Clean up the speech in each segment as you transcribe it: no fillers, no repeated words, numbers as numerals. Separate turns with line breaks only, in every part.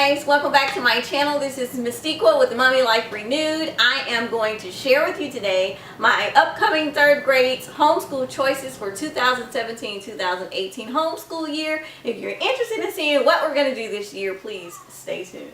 guys, welcome back to my channel. This is Mystique with Mommy Life Renewed. I am going to share with you today my upcoming third grade's homeschool choices for 2017-2018 homeschool year. If you're interested in seeing what we're going to do this year, please stay tuned.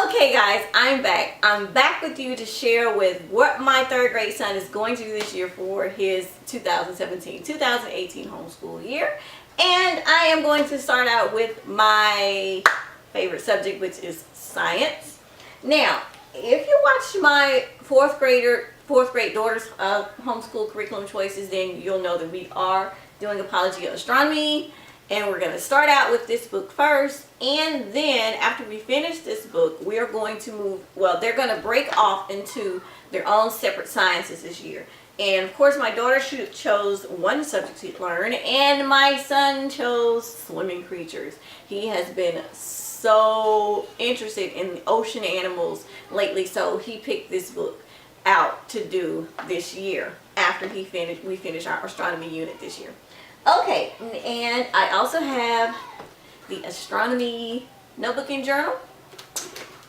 Okay guys, I'm back. I'm back with you to share with what my third grade son is going to do this year for his 2017-2018 homeschool year. And I am going to start out with my favorite subject, which is science. Now, if you watch my fourth grade daughter's homeschool curriculum choices, then you'll know that we are doing apology of astronomy. And we're going to start out with this book first, and then after we finish this book, we are going to move, well, they're going to break off into their own separate sciences this year. And of course, my daughter chose one subject to learn, and my son chose swimming creatures. He has been so interested in ocean animals lately, so he picked this book out to do this year after we finish our astronomy unit this year. Okay, and I also have the astronomy notebook and journal.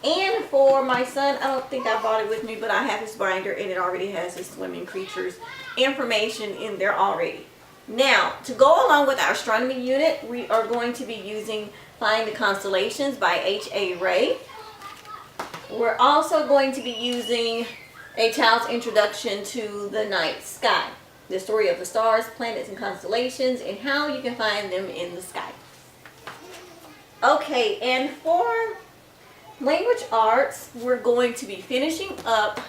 And for my son, I don't think I bought it with me, but I have his binder and it already has his swimming creatures information in there already. Now, to go along with our astronomy unit, we are going to be using Find the Constellations by H.A. Rey. We're also going to be using A Child's Introduction to the Night Sky. The story of the stars, planets, and constellations, and how you can find them in the sky. Okay, and for language arts, we're going to be finishing up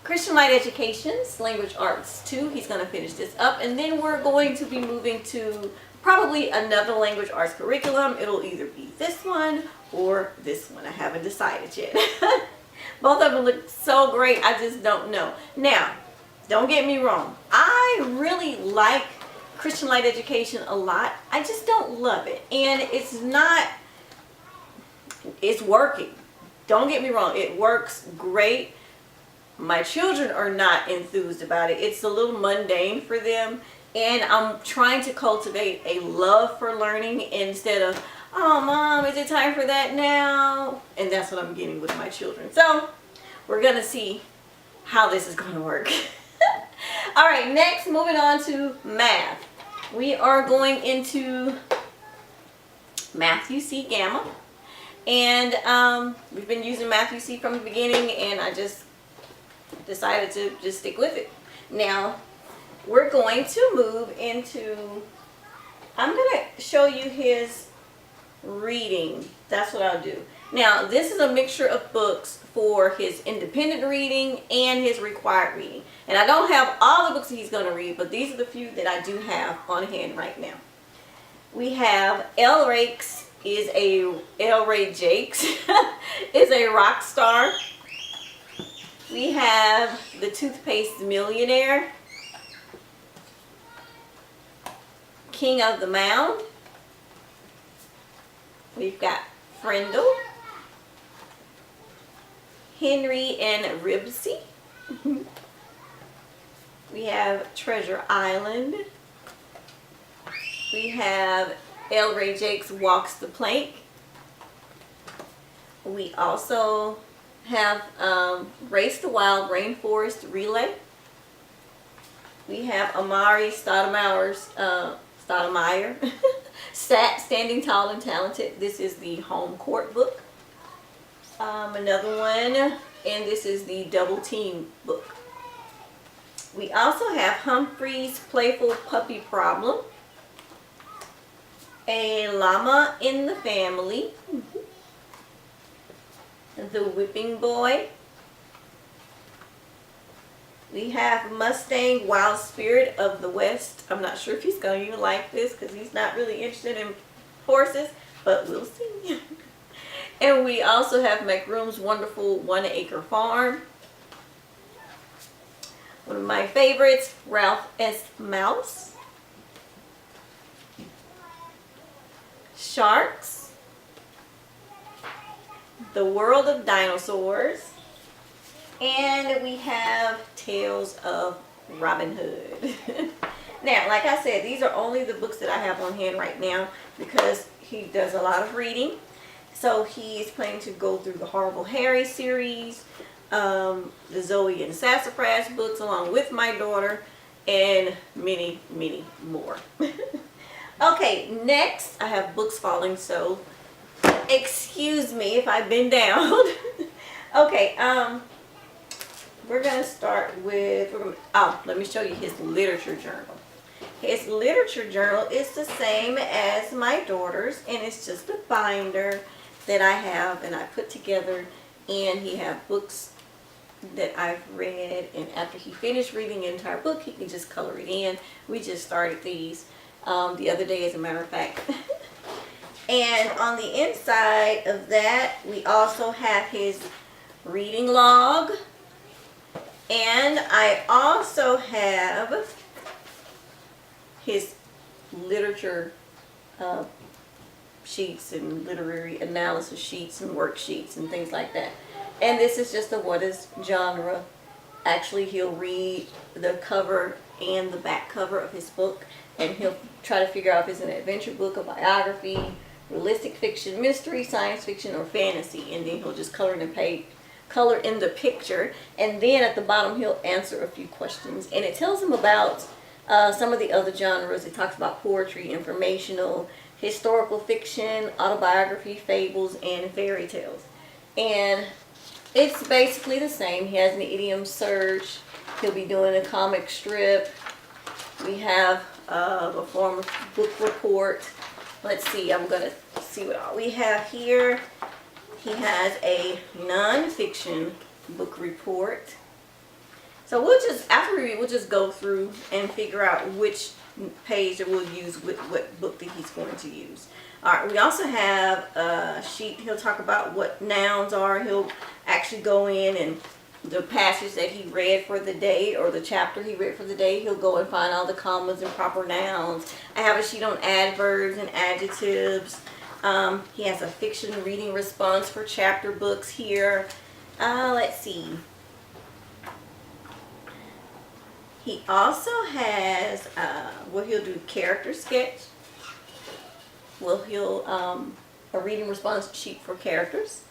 Christian Light Education's Language Arts 2. He's going to finish this up, and then we're going to be moving to probably another language arts curriculum. It'll either be this one or this one. I haven't decided yet. Both of them look so great, I just don't know. Now, don't get me wrong, I really like Christian Light Education a lot. I just don't love it. And it's working. Don't get me wrong, it works great. My children are not enthused about it. It's a little mundane for them. And I'm trying to cultivate a love for learning instead of, oh mom, is it time for that now? And that's what I'm getting with my children. So we're going to see how this is going to work. All right, next, moving on to math. We are going into Matthew C. Gamma. And we've been using Matthew C. from the beginning, and I just decided to just stick with it. Now, we're going to move into, I'm going to show you his reading. That's what I'll do. Now, this is a mixture of books for his independent reading and his required reading. And I don't have all the books that he's going to read, but these are the few that I do have on hand right now. We have Ray Jakes is a rock star. We have The Toothpaste Millionaire, King of the Mound. We've got Frindle, Henry and Ribsy. We have Treasure Island. We have Ray Jakes Walks the Plank. We also have Race the Wild Rainforest Relay. We have Amari Stoudemire's Standing Tall and Talented. This is the home court book. Another one, and this is the Double Team book. We also have Humphrey's Playful Puppy Problem. A Llama in the Family, The Whipping Boy. We have Mustang Wild Spirit of the West. I'm not sure if he's going to even like this because he's not really interested in horses, but we'll see. And we also have McRoom's Wonderful 1 Acre Farm. One of my favorites, Ralph S. Mouse. Sharks. The World of Dinosaurs. And we have Tales of Robin Hood. Now, like I said, these are only the books that I have on hand right now because he does a lot of reading. So he's planning to go through the Horrible Harry series, the Zoe and Sassafras books along with my daughter, and many, many more. Okay, next I have books falling, so excuse me if I bend down. Okay, we're going to start with, let me show you his literature journal. His literature journal is the same as my daughter's, and it's just a binder that I have and I put together, and he have books that I've read, and after he finished reading the entire book, he can just color it in. We just started these the other day, as a matter of fact. And on the inside of that, we also have his reading log, and I also have his literature sheets and literary analysis sheets and worksheets and things like that. And this is just a what is genre. Actually, he'll read the cover and the back cover of his book, and he'll try to figure out if it's an adventure book, a biography, realistic fiction, mystery, science fiction, or fantasy, and then he'll just color in the picture, and then at the bottom he'll answer a few questions, and it tells him about some of the other genres. It talks about poetry, informational, historical fiction, autobiography, fables, and fairy tales. And it's basically the same. He has an idiom search. He'll be doing a comic strip. We have a form of book report. Let's see, I'm going to see what all we have here. He has a non-fiction book report. So we'll just, after we read, we'll just go through and figure out which page that we'll use with what book that he's going to use. Alright, we also have a sheet. He'll talk about what nouns are. He'll actually go in and the passage that he read for the day, or the chapter he read for the day, he'll go and find all the commas and proper nouns. I have a sheet on adverbs and adjectives. He has a fiction reading response for chapter books here. Let's see. He also has, he'll do character sketch. He'll a reading response sheet for characters.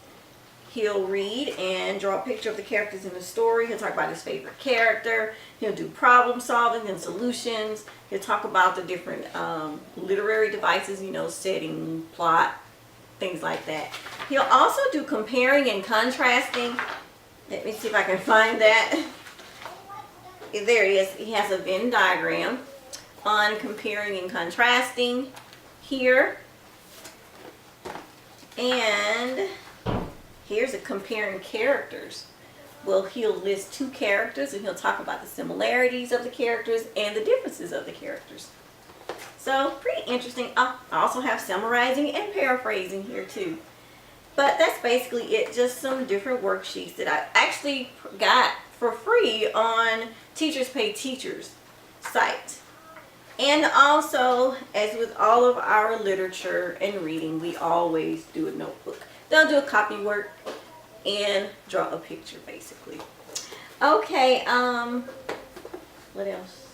He'll read and draw a picture of the characters in the story. He'll talk about his favorite character. He'll do problem solving and solutions. He'll talk about the different literary devices, setting, plot, things like that. He'll also do comparing and contrasting. Let me see if I can find that. There it is. He has a Venn diagram on comparing and contrasting here. And here's a comparing characters. He'll list two characters and he'll talk about the similarities of the characters and the differences of the characters. So pretty interesting. I also have summarizing and paraphrasing here too. But that's basically it. Just some different worksheets that I actually got for free on Teachers Pay Teachers site. And also, as with all of our literature and reading, we always do a notebook. They'll do a copy work and draw a picture, basically. Okay, what else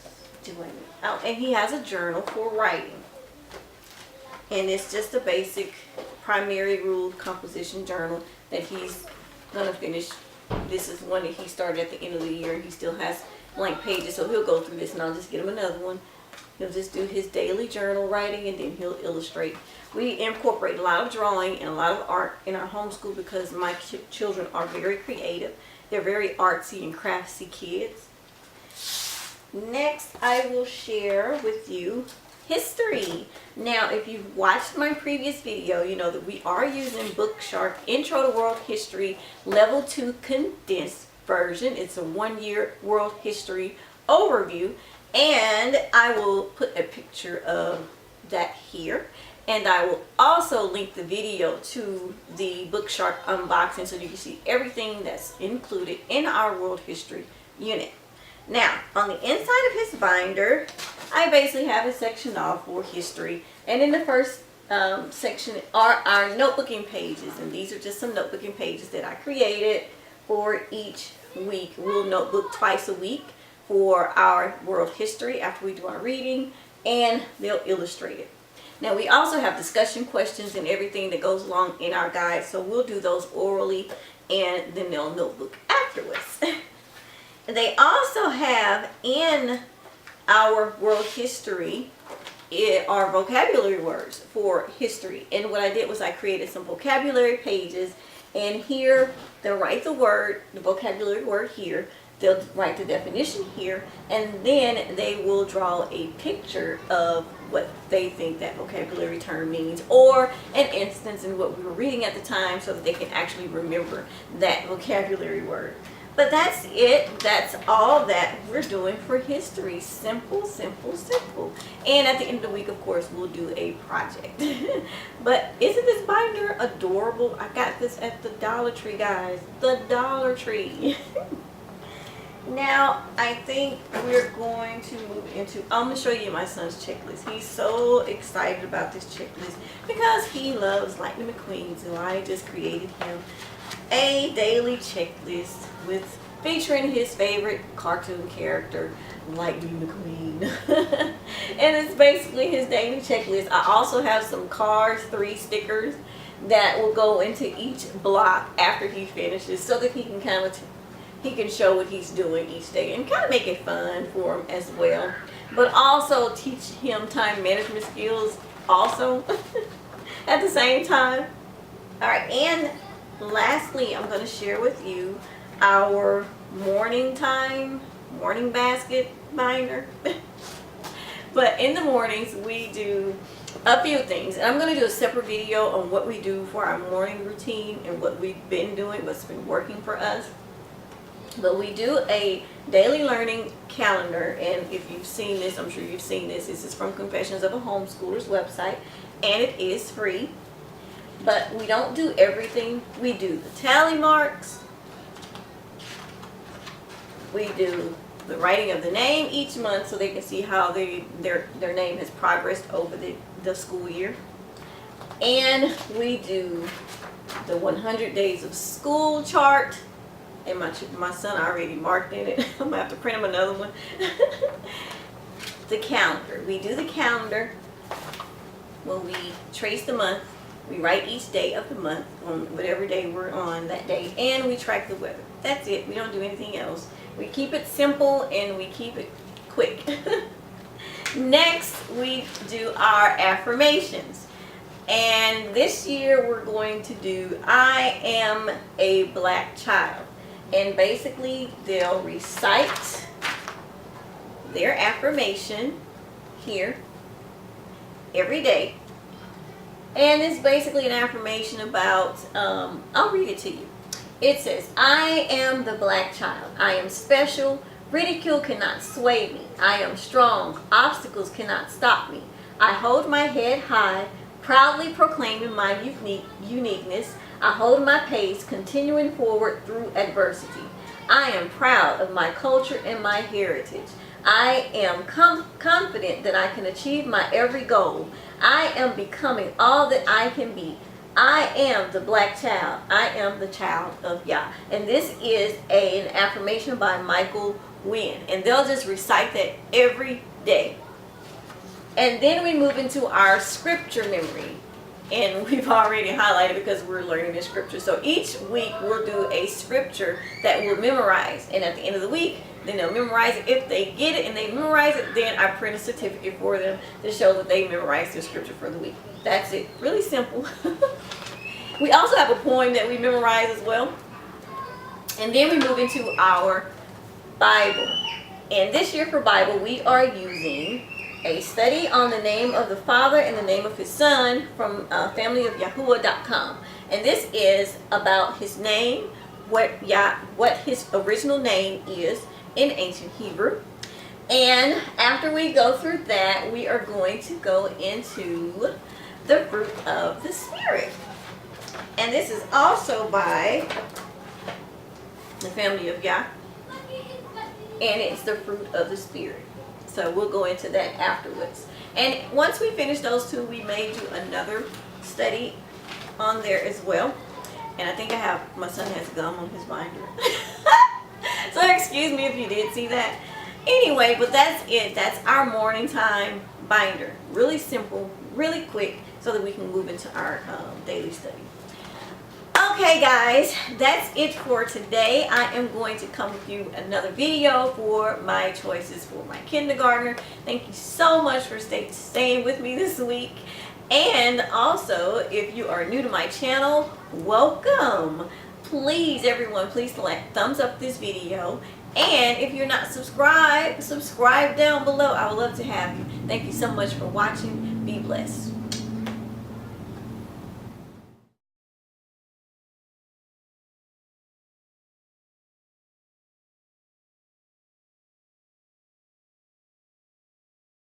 do I need? Oh, and he has a journal for writing. And it's just a basic primary rule composition journal that he's going to finish. This is one that he started at the end of the year. He still has blank pages, so he'll go through this and I'll just get him another one. He'll just do his daily journal writing, and then he'll illustrate. We incorporate a lot of drawing and a lot of art in our homeschool because my children are very creative. They're very artsy and craftsy kids. Next, I will share with you history. Now, if you've watched my previous video, you know that we are using Bookshark Intro to World History Level 2 Condensed Version. It's a 1-year world history overview, and I will put a picture of that here. And I will also link the video to the Bookshark unboxing so you can see everything that's included in our world history unit. Now, on the inside of his binder, I basically have it sectioned off for history. And in the first section are our notebooking pages. And these are just some notebooking pages that I created for each week. We'll notebook twice a week for our world history after we do our reading, and they'll illustrate it. Now, we also have discussion questions and everything that goes along in our guide, so we'll do those orally and then they'll notebook afterwards. They also have in our world history are vocabulary words for history. And what I did was I created some vocabulary pages, and here they'll write the word, the vocabulary word here. They'll write the definition here, and then they will draw a picture of what they think that vocabulary term means, or an instance in what we were reading at the time, so that they can actually remember that vocabulary word. But that's it. That's all that we're doing for history. Simple, simple, simple. And at the end of the week, of course, we'll do a project. But isn't this binder adorable? I got this at the Dollar Tree, guys. The Dollar Tree. Now, I think we're going to move into, I'm going to show you my son's checklist. He's so excited about this checklist because he loves Lightning McQueen, so I just created him a daily checklist with featuring his favorite cartoon character, Lightning McQueen. And it's basically his daily checklist. I also have some Cars 3 stickers that will go into each block after he finishes, so that he can kind of he can show what he's doing each day and kind of make it fun for him as well, but also teach him time management skills also at the same time. All right, and lastly, I'm going to share with you our morning basket binder. But in the mornings we do a few things, and I'm going to do a separate video on what we do for our morning routine and what we've been doing, what's been working for us. But we do a daily learning calendar, and if you've seen this, I'm sure you've seen this. This is from Confessions of a Homeschooler's website, and it is free. But we don't do everything. We do the tally marks. We do the writing of the name each month so they can see how their name has progressed over the school year. And we do the 100 days of school chart. And my son already marked in it. I'm going to have to print him another one. The calendar. We do the calendar when we trace the month. We write each day of the month on whatever day we're on that day. And we track the weather. That's it. We don't do anything else. We keep it simple and we keep it quick. Next, we do our affirmations. And this year we're going to do I am a black child. And basically they'll recite their affirmation here every day. And it's basically an affirmation about, I'll read it to you. It says, I am the black child. I am special. Ridicule cannot sway me. I am strong. Obstacles cannot stop me. I hold my head high, proudly proclaiming my uniqueness. I hold my pace, continuing forward through adversity. I am proud of my culture and my heritage. I am confident that I can achieve my every goal. I am becoming all that I can be. I am the black child. I am the child of Yah. And this is an affirmation by Michael Wynn. And they'll just recite that every day. And then we move into our scripture memory. And we've already highlighted because we're learning the scripture. So each week we'll do a scripture that we'll memorize. And at the end of the week, then they'll memorize it. If they get it and they memorize it, then I print a certificate for them to show that they memorized their scripture for the week. That's it. Really simple. We also have a poem that we memorize as well. And then we move into our Bible. And this year for Bible, we are using a study on the name of the Father and the name of his Son from familyofyahuwah.com. And this is about his name, what his original name is in ancient Hebrew. And after we go through that, we are going to go into the fruit of the Spirit. And this is also by the family of Yah. And it's the fruit of the Spirit. So we'll go into that afterwards. And once we finish those two, we may do another study on there as well. And I think my son has gum on his binder. So excuse me if you did see that. Anyway, but that's it. That's our morning time binder. Really simple, really quick, so that we can move into our daily study. Okay guys, that's it for today. I am going to come with you another video for my choices for my kindergartner. Thank you so much for staying with me this week. And also, if you are new to my channel, welcome. Please, everyone, please thumbs up this video. And if you're not subscribed, subscribe down below. I would love to have you. Thank you so much for watching. Be blessed.